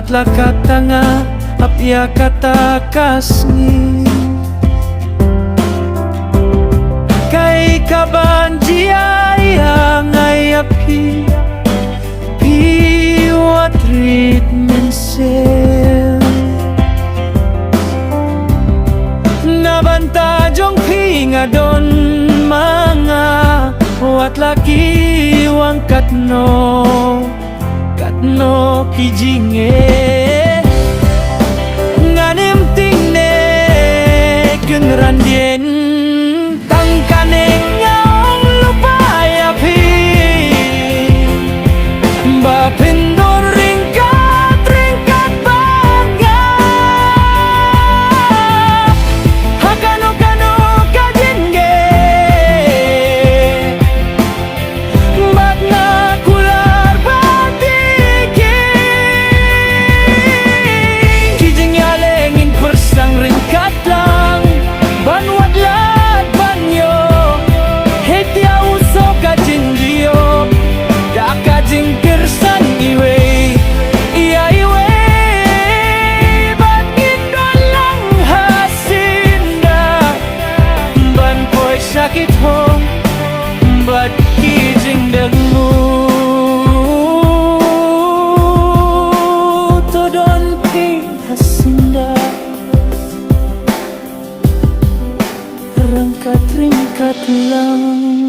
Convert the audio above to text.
lakat tanga apya kata kasni kay kabanjia yang ayapi piwa treatment sel nabanta jong pingadon mga wat laki wang katno kijinge nganim tingne kenrandien tangkaneng ngaong lupaya pi bapindor ringkat bangga hakano kajinge bat na kular batiki kijing yalengin persang ringkat lang banwad lat banyo hetia uso kajindio da kajing kirsan iwe iya iwe bangin dolang hasinda ban poy sakit hong bat kijing dagmu todon pi hasinda ringkat lang